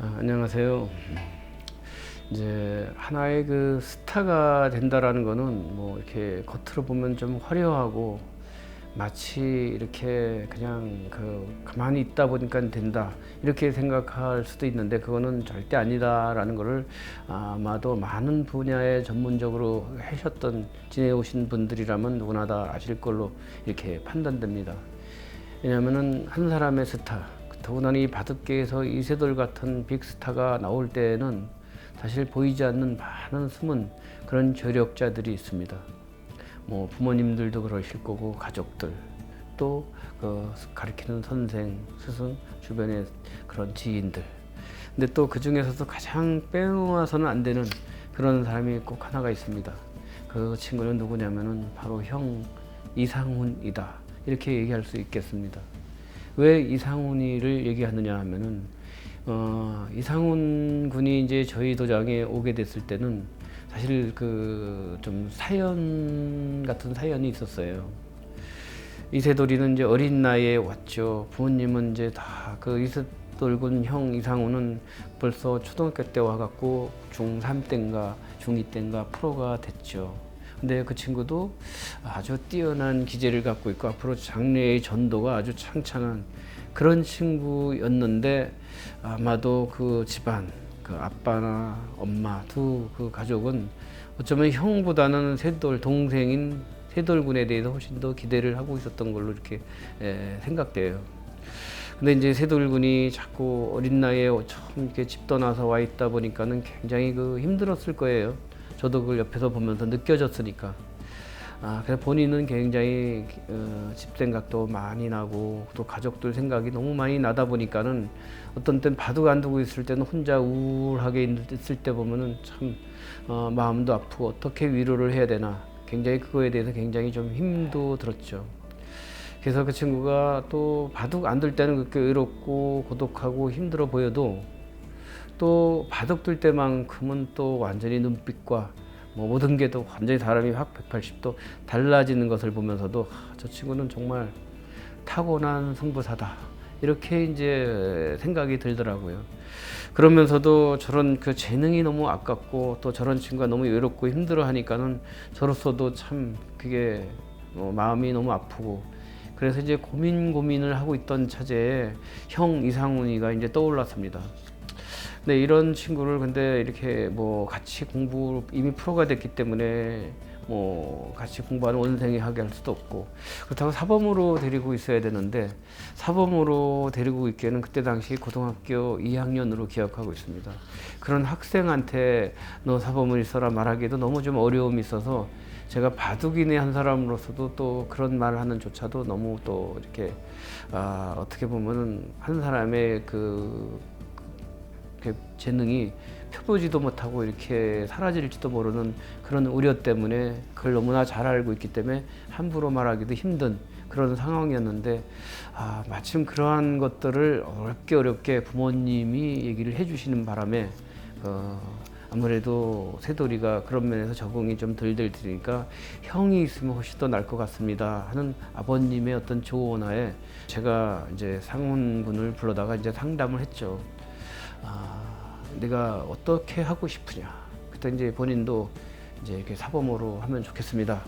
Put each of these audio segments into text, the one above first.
안녕하세요. 이제 하나의 그 스타가 된다라는 거는 뭐 이렇게 겉으로 보면 좀 화려하고 마치 이렇게 그냥 가만히 있다 보니까 된다 이렇게 생각할 수도 있는데, 그거는 절대 아니다라는 거를 아마도 많은 분야에 전문적으로 지내오신 분들이라면 누구나 다 아실 걸로 이렇게 판단됩니다. 왜냐하면은 한 사람의 스타, 더구나 이 바둑계에서 이세돌 같은 빅스타가 나올 때에는 사실 보이지 않는 많은 숨은 그런 저력자들이 있습니다. 뭐 부모님들도 그러실 거고, 가족들, 또 가르치는 선생, 스승, 주변의 그런 지인들. 근데 또 그 중에서도 가장 빼놓아서는 안 되는 그런 사람이 꼭 하나가 있습니다. 그 친구는 누구냐면은 바로 형 이상훈이다, 이렇게 얘기할 수 있겠습니다. 왜 이상훈이를 얘기하느냐 하면은 이상훈 군이 이제 저희 도장에 오게 됐을 때는 사실 좀 사연 같은 사연이 있었어요. 이세돌이는 이제 어린 나이에 왔죠. 부모님은 이제 다 이세돌 군 형 이상훈은 벌써 초등학교 때 와갖고 중3 때인가 중2 때인가 프로가 됐죠. 근데 그 친구도 아주 뛰어난 기재를 갖고 있고 앞으로 장래의 전도가 아주 창창한 그런 친구였는데, 아마도 그 집안, 그 아빠나 엄마 두 그 가족은 어쩌면 형보다는 동생인 세돌군에 대해서 훨씬 더 기대를 하고 있었던 걸로 이렇게 생각돼요. 근데 이제 세돌군이 자꾸 어린 나이에 처음 이렇게 집 떠나서 와 있다 보니까는 굉장히 힘들었을 거예요. 저도 그걸 옆에서 보면서 느껴졌으니까. 그래서 본인은 굉장히 집 생각도 많이 나고, 또 가족들 생각이 너무 많이 나다 보니까는 어떤 땐 바둑 안 두고 있을 때는 혼자 우울하게 있을 때 보면은 참 마음도 아프고 어떻게 위로를 해야 되나, 굉장히 그거에 대해서 굉장히 좀 힘도 들었죠. 그래서 그 친구가 또 바둑 안 둘 때는 그렇게 외롭고 고독하고 힘들어 보여도, 또 바둑 둘 때만큼은 또 완전히 눈빛과 뭐 모든 게 또 완전히 사람이 확 180도 달라지는 것을 보면서도 저 친구는 정말 타고난 승부사다, 이렇게 이제 생각이 들더라고요. 그러면서도 저런 재능이 너무 아깝고, 또 저런 친구가 너무 외롭고 힘들어 하니까는 저로서도 참 그게 마음이 너무 아프고, 그래서 이제 고민을 하고 있던 차제에 형 이상훈이가 이제 떠올랐습니다. 근데 이런 친구를 근데 이렇게 뭐 같이 이미 프로가 됐기 때문에 뭐 같이 공부하는 원생이 하게 할 수도 없고, 그렇다고 사범으로 데리고 있어야 되는데, 사범으로 데리고 있기에는 그때 당시 고등학교 2학년으로 기억하고 있습니다. 그런 학생한테 너 사범을 있어라 말하기에도 너무 좀 어려움이 있어서, 제가 바둑인의 한 사람으로서도 또 그런 말을 하는 조차도 너무 또 이렇게 어떻게 보면은 한 사람의 재능이 펴보지도 못하고 이렇게 사라질지도 모르는 그런 우려 때문에, 그걸 너무나 잘 알고 있기 때문에 함부로 말하기도 힘든 그런 상황이었는데, 마침 그러한 것들을 어렵게 부모님이 얘기를 해주시는 바람에 아무래도 세돌이가 그런 면에서 적응이 좀 덜 되니까 형이 있으면 훨씬 더 나을 것 같습니다 하는 아버님의 어떤 조언하에 제가 이제 상훈군을 불러다가 이제 상담을 했죠. 내가 어떻게 하고 싶으냐. 그때 이제 본인도 이제 이렇게 사범으로 하면 좋겠습니다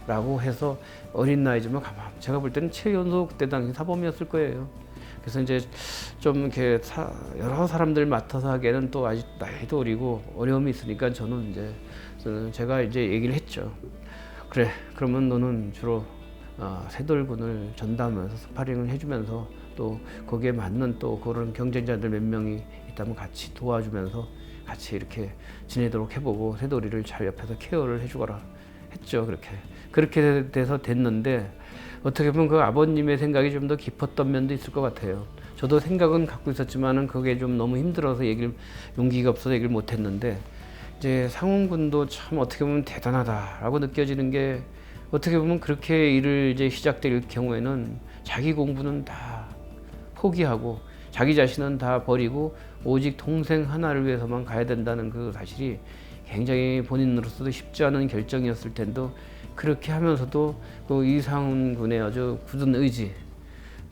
라고 해서, 어린 나이지만 제가 볼 때는 최연소 그때 당시 사범이었을 거예요. 그래서 이제 좀 이렇게 여러 사람들 맡아서 하기에는 또 아직 나이도 어리고 어려움이 있으니까 제가 이제 얘기를 했죠. 그래, 그러면 너는 주로 세돌군을 전담하면서 스파링을 해주면서, 또 거기에 맞는 또 그런 경쟁자들 몇 명이 있다면 같이 도와주면서 같이 이렇게 지내도록 해보고, 세돌이를 잘 옆에서 케어를 해주거라 했죠. 그렇게 돼서 됐는데, 어떻게 보면 그 아버님의 생각이 좀 더 깊었던 면도 있을 것 같아요. 저도 생각은 갖고 있었지만은 그게 좀 너무 힘들어서 용기가 없어서 얘기를 못 했는데, 이제 상훈군도 참 어떻게 보면 대단하다라고 느껴지는 게, 어떻게 보면 그렇게 일을 이제 시작될 경우에는 자기 공부는 다 포기하고 자기 자신은 다 버리고 오직 동생 하나를 위해서만 가야 된다는 그 사실이 굉장히 본인으로서도 쉽지 않은 결정이었을 텐데, 그렇게 하면서도 이상훈 군의 아주 굳은 의지,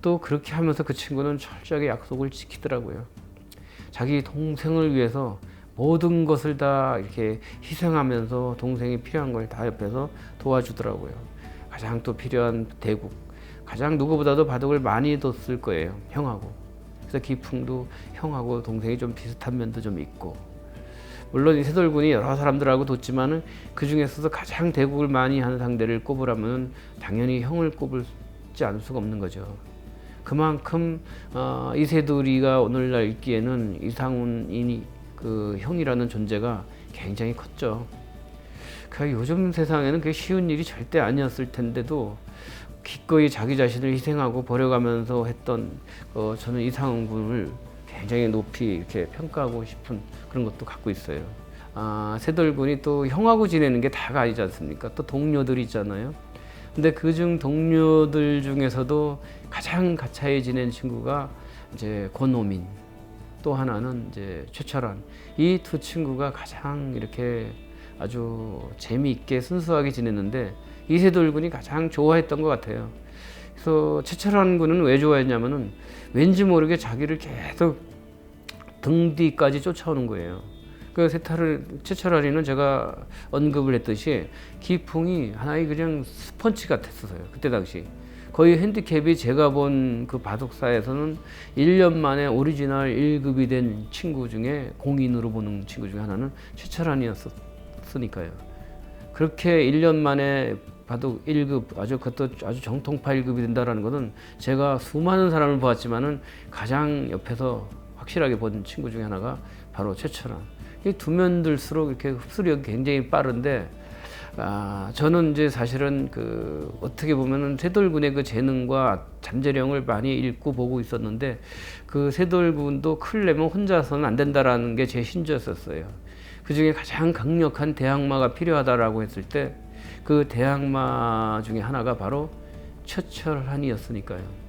또 그렇게 하면서 그 친구는 철저하게 약속을 지키더라고요. 자기 동생을 위해서 모든 것을 다 이렇게 희생하면서 동생이 필요한 걸 다 옆에서 도와주더라고요. 가장 또 필요한 대국, 가장 누구보다도 바둑을 많이 뒀을 거예요, 형하고. 그래서 기풍도 형하고 동생이 좀 비슷한 면도 좀 있고, 물론 이 세돌군이 여러 사람들하고 뒀지만은 그 중에서도 가장 대국을 많이 한 상대를 꼽으라면 당연히 형을 꼽지 않을 수가 없는 거죠. 그만큼 이세돌이가 오늘날 있기에는 이상훈이 그 형이라는 존재가 굉장히 컸죠. 그 요즘 세상에는 그게 쉬운 일이 절대 아니었을 텐데도 기꺼이 자기 자신을 희생하고 버려가면서 했던 저는 이상훈 군을 굉장히 높이 이렇게 평가하고 싶은 그런 것도 갖고 있어요. 세돌군이 또 형하고 지내는 게 다가 아니지 않습니까? 또 동료들이 있잖아요. 근데 그중 동료들 중에서도 가장 가차에 지낸 친구가 이제 권오민, 또 하나는 이제 최철환. 이 두 친구가 가장 이렇게 아주 재미있게 순수하게 지냈는데 이세돌군이 가장 좋아했던 것 같아요. 그래서 최철환 군은 왜 좋아했냐면은 왠지 모르게 자기를 계속 등 뒤까지 쫓아오는 거예요. 그 최철환이는 제가 언급을 했듯이 기풍이 하나의 그냥 스펀지 같았어요. 그때 당시. 거의 핸디캡이 제가 본 그 바둑사에서는 1년 만에 오리지널 1급이 된 친구 중에 공인으로 보는 친구 중에 하나는 최철환이었으니까요. 그렇게 1년 만에 바둑 1급, 그것도 아주 정통파 1급이 된다라는 것은 제가 수많은 사람을 보았지만은 가장 옆에서 확실하게 본 친구 중에 하나가 바로 최철환. 이 두 면 들수록 이렇게 흡수력이 굉장히 빠른데, 저는 이제 사실은 어떻게 보면은 세돌군의 그 재능과 잠재력을 많이 읽고 보고 있었는데, 그 세돌군도 크려면 혼자서는 안 된다라는 게 제 신조였었어요. 그 중에 가장 강력한 대항마가 필요하다라고 했을 때, 그 대항마 중에 하나가 바로 최철환이었으니까요.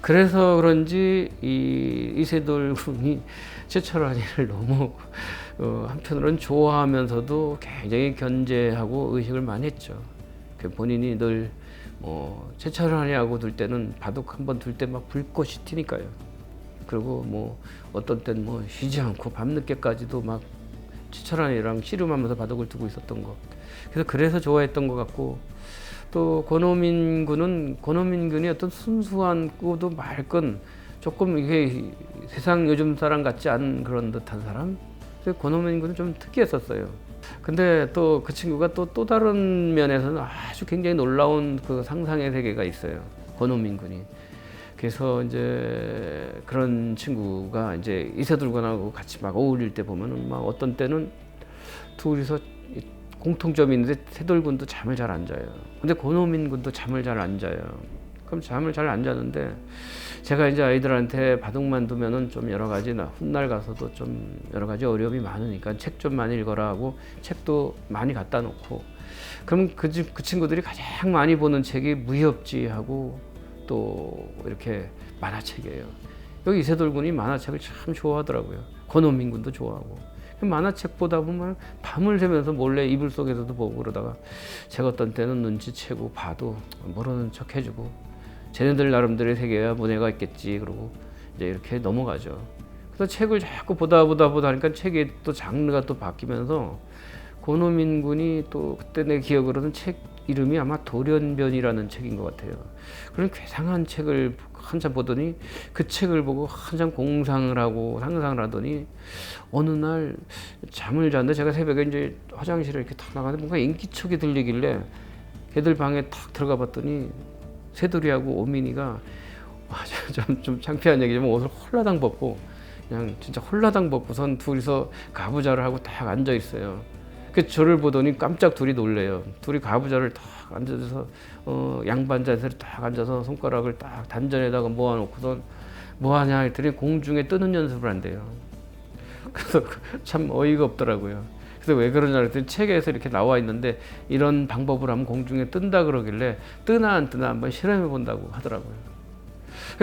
그래서 그런지 이세돌군이 최철환이를 너무 한편으로는 좋아하면서도 굉장히 견제하고 의식을 많이 했죠. 본인이 늘 최철환이하고 둘 때는 바둑 한번 둘 때 막 불꽃이 튀니까요. 그리고 어떤 때는 쉬지 않고 밤늦게까지도 막 최철환이랑 씨름하면서 바둑을 두고 있었던 것. 그래서 좋아했던 것 같고, 또 권오민 군이 어떤 순수한 꾸도 맑은 조금 이게 세상 요즘 사람 같지 않은 그런 듯한 사람. 그래서 권오민 군은 좀 특이했었어요. 근데 또 그 친구가 또 다른 면에서는 아주 굉장히 놀라운 그 상상의 세계가 있어요. 권오민 군이. 그래서 이제 그런 친구가 이제 이세돌군하고 같이 막 어울릴 때 보면은 막 어떤 때는 둘이서 공통점이 있는데 세돌군도 잠을 잘 안 자요. 근데 권오민 군도 잠을 잘 안 자요. 그럼 잠을 잘 안 자는데 제가 이제 아이들한테 바둑만 두면은 좀 여러 가지 훗날 가서도 좀 여러 가지 어려움이 많으니까 책 좀 많이 읽어라 하고 책도 많이 갖다 놓고, 그럼 그 친구들이 가장 많이 보는 책이 무협지하고 또 이렇게 만화책이에요. 여기 이세돌군이 만화책을 참 좋아하더라고요. 권오민 군도 좋아하고. 만화책 보다 보면 밤을 새면서 몰래 이불 속에서도 보고 그러다가 제가 어떤 때는 눈치채고 봐도 모르는 척 해주고, 쟤네들 나름대로의 세계야 문제가 있겠지 그러고 이제 이렇게 넘어가죠. 그래서 책을 자꾸 보다 하니까 책이 또 장르가 또 바뀌면서 권오민 군이 또 그때 내 기억으로는 책 이름이 아마 돌연변이라는 책인 것 같아요. 그런 괴상한 책을 한참 보더니 그 책을 보고 한참 공상을 하고 상상을 하더니 어느 날 잠을 잤는데 제가 새벽에 이제 화장실에 이렇게 탁 나가는데 뭔가 인기척이 들리길래 걔들 방에 탁 들어가 봤더니 세돌이하고 오민이가 좀 창피한 얘기지만 옷을 홀라당 벗고 그냥 진짜 홀라당 벗고선 둘이서 가부좌를 하고 딱 앉아 있어요. 그 저를 보더니 깜짝 둘이 놀래요. 둘이 가부좌를 딱 앉아서 양반 자세로 딱 앉아서 손가락을 딱 단전에다가 모아놓고선 뭐하냐 했더니 공중에 뜨는 연습을 한대요. 그래서 참 어이가 없더라고요. 그래서 왜 그러냐 했더니 책에서 이렇게 나와 있는데 이런 방법을 하면 공중에 뜬다 그러길래 뜨나 안 뜨나 한번 실험해 본다고 하더라고요.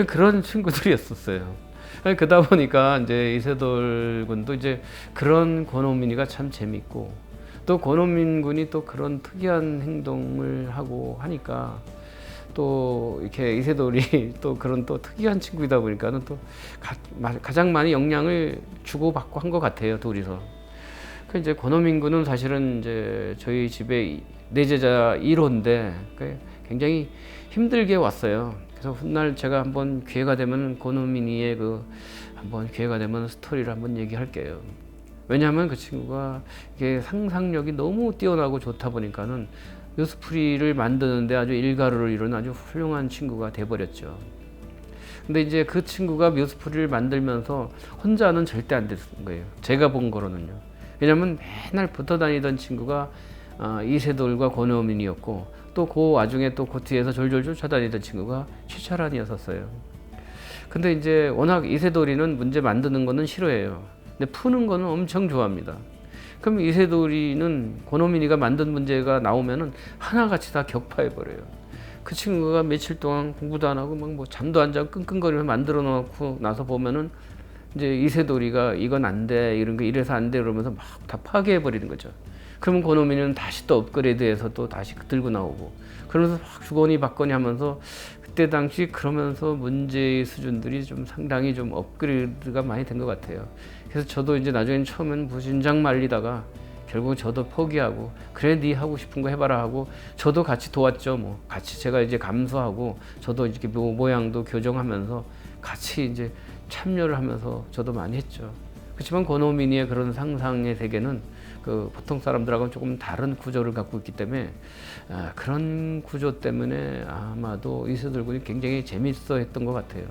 그런 친구들이었었어요. 그러다 보니까 이제 이세돌 군도 이제 그런 권오민이가 참 재밌고, 또 권오민 군이 또 그런 특이한 행동을 하고 하니까 또 이렇게 이세돌이 또 그런 또 특이한 친구이다 보니까는 또 가장 많이 영향을 주고받고 한 것 같아요, 둘이서. 그 이제 권호민 군은 사실은 이제 저희 집에 내제자 1호인데 굉장히 힘들게 왔어요. 그래서 훗날 제가 한번 기회가 되면 권호민이의 한번 기회가 되면 스토리를 한번 얘기할게요. 왜냐하면 그 친구가 이게 상상력이 너무 뛰어나고 좋다 보니까는 뮤스프리를 만드는데 아주 일가루를 이룬 아주 훌륭한 친구가 돼버렸죠. 근데 이제 그 친구가 뮤스프리를 만들면서 혼자는 절대 안 됐던 거예요. 제가 본 거로는요. 왜냐하면 맨날 붙어 다니던 친구가 이세돌과 권호민이었고, 또 그 와중에 또 그 뒤에서 졸졸 쫓아다니던 친구가 최철한이었었어요. 근데 이제 워낙 이세돌이는 문제 만드는 거는 싫어해요. 근데 푸는 거는 엄청 좋아합니다. 그럼 이세돌이는 권호민이가 만든 문제가 나오면은 하나같이 다 격파해버려요. 그 친구가 며칠 동안 공부도 안 하고 막 뭐 잠도 안 자고 끙끙거리면서 만들어 놓고 나서 보면은 이제 이세돌이가 이건 안 돼, 이런 거 이래서 안 돼, 그러면서 막 다 파괴해버리는 거죠. 그러면 권호민은 다시 또 업그레이드해서 또 다시 들고 나오고, 그러면서 막 주거니 받거니 하면서 그때 당시 그러면서 문제의 수준들이 좀 상당히 좀 업그레이드가 많이 된 것 같아요. 그래서 저도 이제 나중엔 처음엔 무진장 말리다가 결국 저도 포기하고, 그래 네 하고 싶은 거 해봐라 하고 저도 같이 도왔죠. 뭐 같이 제가 이제 감수하고 저도 이렇게 모양도 교정하면서 같이 이제 참여를 하면서 저도 많이 했죠. 그렇지만 권호민이의 그런 상상의 세계는 그 보통 사람들하고는 조금 다른 구조를 갖고 있기 때문에 그런 구조 때문에 아마도 이세돌 군이 굉장히 재밌어 했던 것 같아요.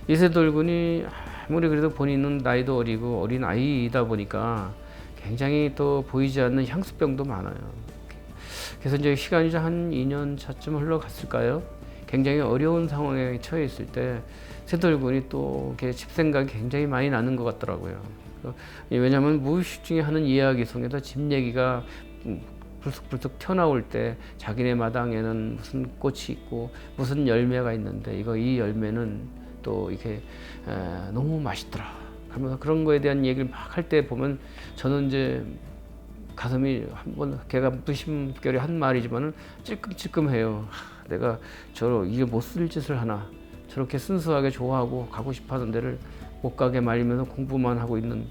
이세돌 군이 아무리 그래도 본인은 나이도 어리고 어린 아이이다 보니까 굉장히 또 보이지 않는 향수병도 많아요. 그래서 이제 시간이 한 2년 차쯤 흘러갔을까요? 굉장히 어려운 상황에 처해 있을 때 세돌 군이 또 이렇게 집생각이 굉장히 많이 나는 것 같더라고요. 왜냐하면 무의식 중에 하는 이야기 속에서 집 얘기가 불쑥불쑥 튀어나올 때 자기네 마당에는 무슨 꽃이 있고 무슨 열매가 있는데 이 열매는 또 이렇게 너무 맛있더라 하면서 그런 거에 대한 얘기를 막 할 때 보면 저는 이제 가슴이 한번 걔가 무심결에 한 말이지만은 찔끔찔끔해요. 내가 이게 못 쓸 짓을 하나, 저렇게 순수하게 좋아하고 가고 싶어하는 데를 못 가게 말리면서 공부만 하고 있는,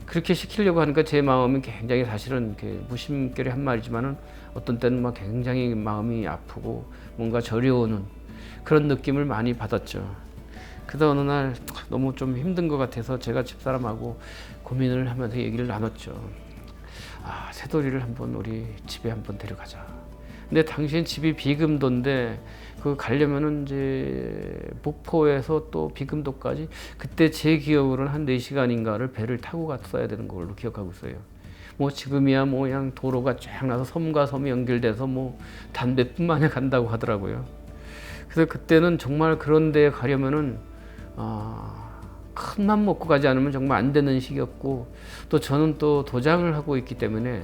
그렇게 시키려고 하니까 제 마음이 굉장히 사실은 무심결에 한 말이지만은 어떤 때는 막 굉장히 마음이 아프고 뭔가 저려오는 그런 느낌을 많이 받았죠. 그러다 어느 날 너무 좀 힘든 것 같아서 제가 집사람하고 고민을 하면서 얘기를 나눴죠. 새돌이를 한번 우리 집에 한번 데려가자. 근데 당시엔 집이 비금도인데 그 가려면은 이제 목포에서 또 비금도까지 그때 제 기억으로는 한 4시간인가를 배를 타고 갔어야 되는 걸로 기억하고 있어요. 뭐 지금이야 뭐 그냥 도로가 쫙 나서 섬과 섬이 연결돼서 뭐 단 몇 분 만에 간다고 하더라고요. 그래서 그때는 정말 그런 데 가려면은 큰 맘 먹고 가지 않으면 정말 안 되는 시기였고, 또 저는 또 도장을 하고 있기 때문에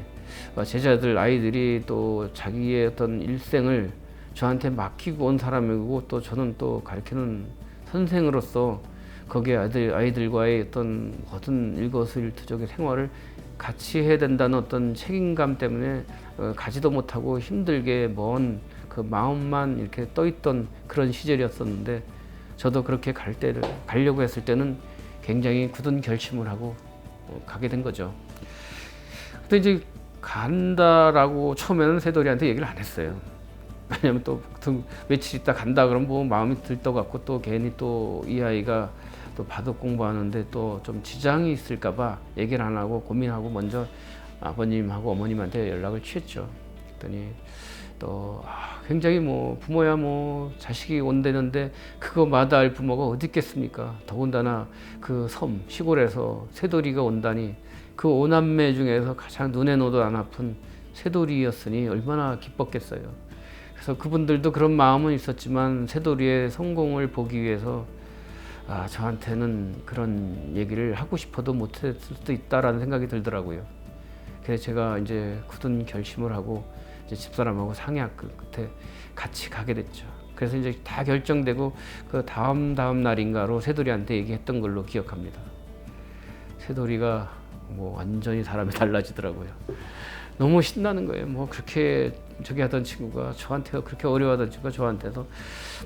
제자들 아이들이 또 자기의 어떤 일생을 저한테 맡기고 온 사람이고, 또 저는 또 가르치는 선생으로서 거기에 아이들과의 어떤 모든 일거수일투족의 생활을 같이 해야 된다는 어떤 책임감 때문에 가지도 못하고 힘들게 먼 그 마음만 이렇게 떠있던 그런 시절이었었는데, 저도 그렇게 가려고 했을 때는 굉장히 굳은 결심을 하고 가게 된 거죠. 근데 이제 간다라고 처음에는 새돌이한테 얘기를 안 했어요. 왜냐면 또 며칠 있다 간다 그러면 뭐 마음이 들떠 갖고 또 괜히 또 이 아이가 또 바둑 공부하는데 또 좀 지장이 있을까봐 얘기를 안 하고 고민하고 먼저 아버님하고 어머님한테 연락을 취했죠. 그랬더니 또 굉장히 뭐 부모야 뭐 자식이 온다는데 그거 마다할 부모가 어디 있겠습니까? 더군다나 그 섬 시골에서 새돌이가 온다니, 그 5남매 중에서 가장 눈에 넣어도 안 아픈 새돌이였으니 얼마나 기뻤겠어요. 그래서 그분들도 그런 마음은 있었지만 새돌이의 성공을 보기 위해서 저한테는 그런 얘기를 하고 싶어도 못했을 수도 있다라는 생각이 들더라고요. 그래서 제가 이제 굳은 결심을 하고 이제 집사람하고 상의한 끝에 같이 가게 됐죠. 그래서 이제 다 결정되고 그 다음 날인가로 새돌이한테 얘기했던 걸로 기억합니다. 새돌이가 뭐 완전히 사람이 달라지더라고요. 너무 신나는 거예요. 뭐 그렇게 저기 하던 친구가 저한테 그렇게 어려워하던 친구가 저한테서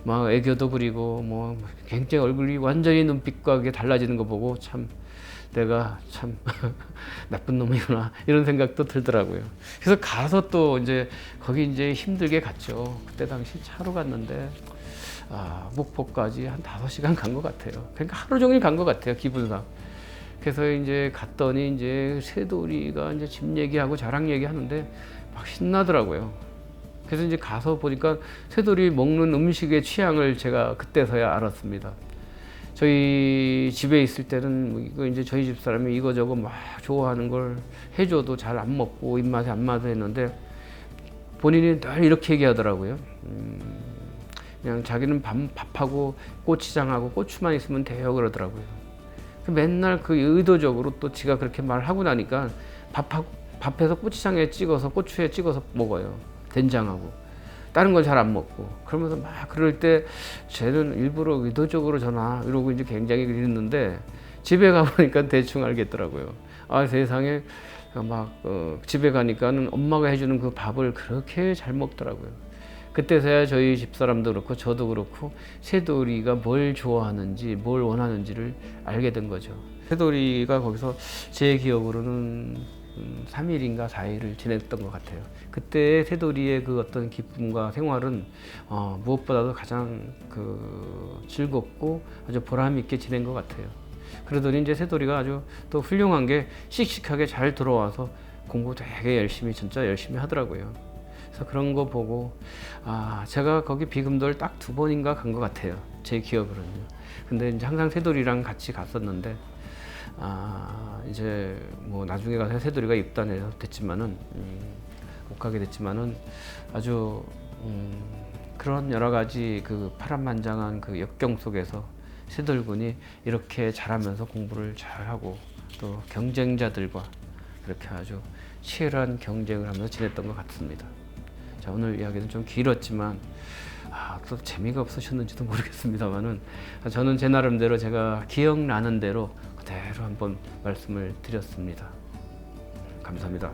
막 애교도 부리고 뭐 굉장히 얼굴이 완전히 눈빛과 그게 달라지는 거 보고 참 내가 참 나쁜 놈이구나 이런 생각도 들더라고요. 그래서 가서 또 이제 거기 이제 힘들게 갔죠. 그때 당시 차로 갔는데 목포까지 한 5시간 간 것 같아요. 그러니까 하루 종일 간 것 같아요, 기분상. 그래서 이제 갔더니 이제 새돌이가 이제 집 얘기하고 자랑 얘기하는데 막 신나더라고요. 그래서 이제 가서 보니까 새돌이 먹는 음식의 취향을 제가 그때서야 알았습니다. 저희 집에 있을 때는 뭐 이거 이제 저희 집 사람이 이거저거 막 좋아하는 걸 해줘도 잘 안 먹고 입맛에 안 맞아 했는데 본인이 늘 이렇게 얘기하더라고요. 그냥 자기는 밥하고 고추장하고 고추만 있으면 돼요 그러더라고요. 맨날 그 의도적으로 또 지가 그렇게 말하고 나니까 밥에서 고추장에 찍어서 고추에 찍어서 먹어요. 된장하고. 다른 걸 잘 안 먹고. 그러면서 막 그럴 때 쟤는 일부러 의도적으로 전화 이러고 이제 굉장히 그랬는데 집에 가보니까 대충 알겠더라고요. 세상에 막 집에 가니까는 엄마가 해주는 그 밥을 그렇게 잘 먹더라고요. 그때서야 저희 집사람도 그렇고 저도 그렇고 새돌이가 뭘 좋아하는지 뭘 원하는지를 알게 된 거죠. 새돌이가 거기서 제 기억으로는 3일인가 4일을 지냈던 것 같아요. 그때 새돌이의 그 어떤 기쁨과 생활은 무엇보다도 가장 즐겁고 아주 보람 있게 지낸 것 같아요. 그러더니 이제 새돌이가 아주 또 훌륭한 게 씩씩하게 잘 들어와서 공부 되게 열심히 진짜 열심히 하더라고요. 그래서 그런 거 보고 제가 거기 비금도를 딱 2번인가 간 것 같아요. 제 기억으로는요. 근데 이제 항상 새돌이랑 같이 갔었는데 이제 뭐 나중에 가서 새돌이가 입단해서 됐지만은 못 가게 됐지만은 아주 그런 여러 가지 그 파란만장한 그 역경 속에서 새돌군이 이렇게 잘하면서 공부를 잘하고 또 경쟁자들과 그렇게 아주 치열한 경쟁을 하면서 지냈던 것 같습니다. 자, 오늘 이야기는 좀 길었지만 또 재미가 없으셨는지도 모르겠습니다만은 저는 제 나름대로 제가 기억나는 대로 그대로 한번 말씀을 드렸습니다. 감사합니다.